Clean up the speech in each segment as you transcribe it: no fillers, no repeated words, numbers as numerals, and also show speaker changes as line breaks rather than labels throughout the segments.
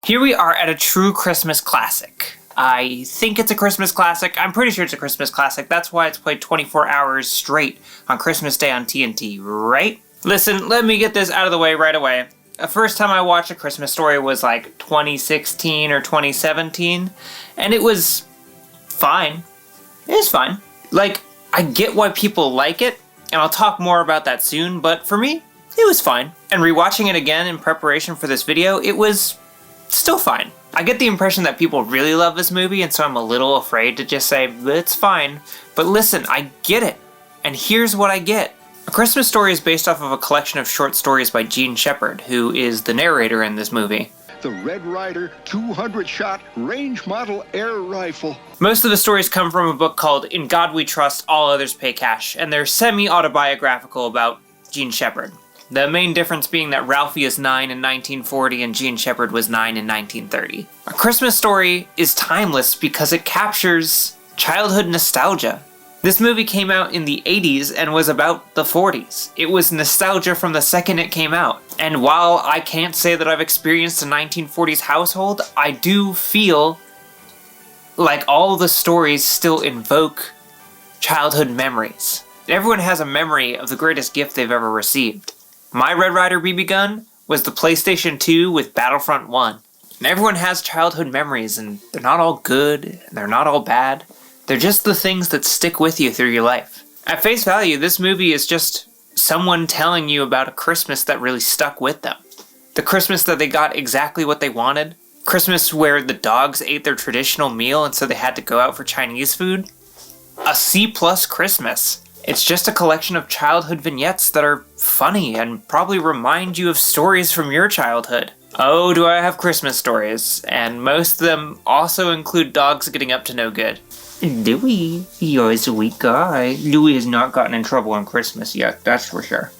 Here we are at a true Christmas classic. I think it's a Christmas classic. I'm pretty sure it's a Christmas classic. That's why it's played 24 hours straight on Christmas Day on TNT, right? Listen, let me get this out of the way right away. The first time I watched A Christmas Story was like 2016 or 2017, and it was fine. It was fine. Like, I get why people like it, and I'll talk more about that soon, but for me, it was fine. And rewatching it again in preparation for this video, it was still fine. I get the impression that people really love this movie, and so I'm a little afraid to just say, it's fine. But listen, I get it. And here's what I get. A Christmas Story is based off of a collection of short stories by Gene Shepard, who is the narrator in this movie.
The Red Ryder 200-shot range model air rifle.
Most of the stories come from a book called In God We Trust, All Others Pay Cash, and they're semi-autobiographical about Gene Shepard. The main difference being that Ralphie is 9 in 1940 and Gene Shepard was 9 in 1930. A Christmas Story is timeless because it captures childhood nostalgia. This movie came out in the 80s and was about the 40s. It was nostalgia from the second it came out. And while I can't say that I've experienced a 1940s household, I do feel like all the stories still invoke childhood memories. Everyone has a memory of the greatest gift they've ever received. My Red Ryder BB gun was the PlayStation 2 with Battlefront 1. And everyone has childhood memories, and they're not all good, and they're not all bad. They're just the things that stick with you through your life. At face value, this movie is just someone telling you about a Christmas that really stuck with them. The Christmas that they got exactly what they wanted. Christmas where the dogs ate their traditional meal and so they had to go out for Chinese food. A C+ Christmas. It's just a collection of childhood vignettes that are funny and probably remind you of stories from your childhood. Oh, do I have Christmas stories, and most of them also include dogs getting up to no good. Louis, you're a sweet guy. Louis has not gotten in trouble on Christmas yet, that's for sure.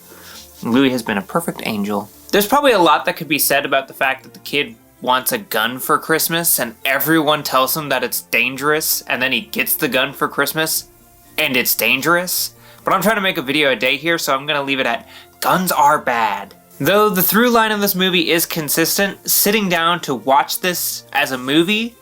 Louis has been a perfect angel. There's probably a lot that could be said about the fact that the kid wants a gun for Christmas and everyone tells him that it's dangerous, and then he gets the gun for Christmas and it's dangerous. But I'm trying to make a video a day here, so I'm gonna leave it at guns are bad. Though the through line of this movie is consistent, sitting down to watch this as a movie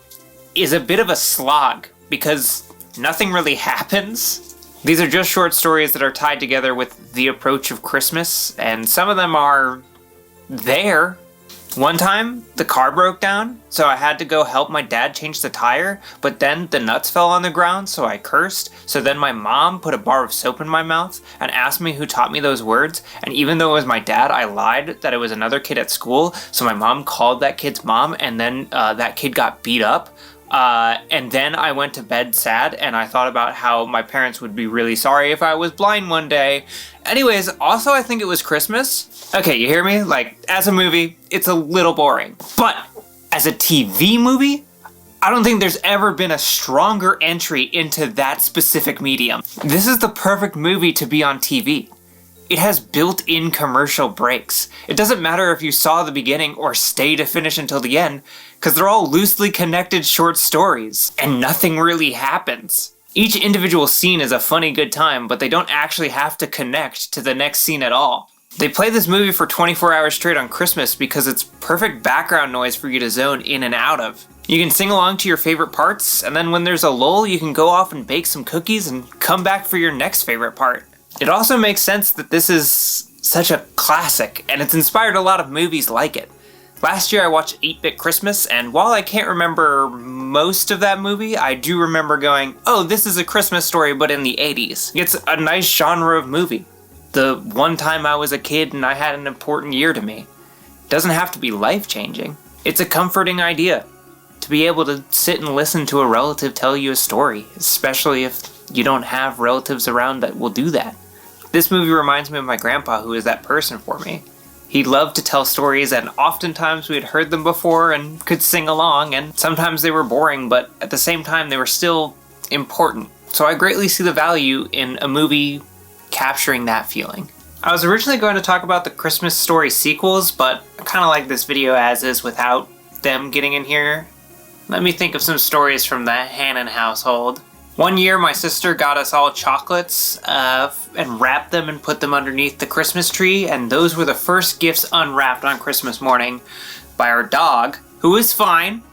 is a bit of a slog because nothing really happens. These are just short stories that are tied together with the approach of Christmas, and some of them are there. One time, the car broke down, so I had to go help my dad change the tire, but then the nuts fell on the ground, so I cursed. So then my mom put a bar of soap in my mouth and asked me who taught me those words, and even though it was my dad, I lied that it was another kid at school, so my mom called that kid's mom, and then that kid got beat up. And then I went to bed sad, and I thought about how my parents would be really sorry if I was blind one day. Anyways, also I think it was Christmas. Okay, you hear me? Like, as a movie, it's a little boring. But as a TV movie, I don't think there's ever been a stronger entry into that specific medium. This is the perfect movie to be on TV. It has built-in commercial breaks. It doesn't matter if you saw the beginning or stay to finish until the end, because they're all loosely connected short stories, and nothing really happens. Each individual scene is a funny good time, but they don't actually have to connect to the next scene at all. They play this movie for 24 hours straight on Christmas because it's perfect background noise for you to zone in and out of. You can sing along to your favorite parts, and then when there's a lull, you can go off and bake some cookies and come back for your next favorite part. It also makes sense that this is such a classic, and it's inspired a lot of movies like it. Last year I watched 8-Bit Christmas, and while I can't remember most of that movie, I do remember going, oh, this is a Christmas Story, but in the 80s. It's a nice genre of movie. The one time I was a kid and I had an important year to me. It doesn't have to be life-changing. It's a comforting idea to be able to sit and listen to a relative tell you a story, especially if you don't have relatives around that will do that. This movie reminds me of my grandpa, who is that person for me. He loved to tell stories, and oftentimes we had heard them before and could sing along, and sometimes they were boring, but at the same time they were still important. So I greatly see the value in a movie capturing that feeling. I was originally going to talk about the Christmas Story sequels, but I kind of like this video as is without them getting in here. Let me think of some stories from the Hannon household. One year my sister got us all chocolates and wrapped them and put them underneath the Christmas tree, and those were the first gifts unwrapped on Christmas morning by our dog, who was fine,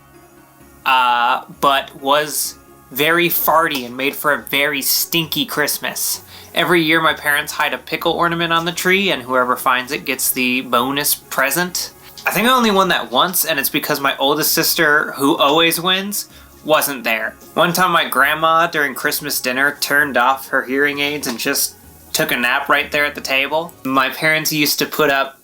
but was very farty and made for a very stinky Christmas. Every year my parents hide a pickle ornament on the tree, and whoever finds it gets the bonus present. I think I only won that once, and it's because my oldest sister, who always wins, wasn't there. One time my grandma, during Christmas dinner, turned off her hearing aids and just took a nap right there at the table. My parents used to put up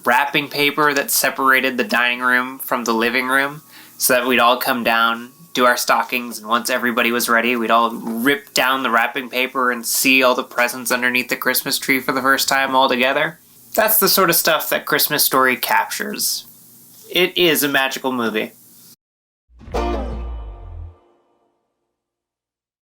wrapping paper that separated the dining room from the living room so that we'd all come down, do our stockings, and once everybody was ready, we'd all rip down the wrapping paper and see all the presents underneath the Christmas tree for the first time all together. That's the sort of stuff that Christmas Story captures. It is a magical movie.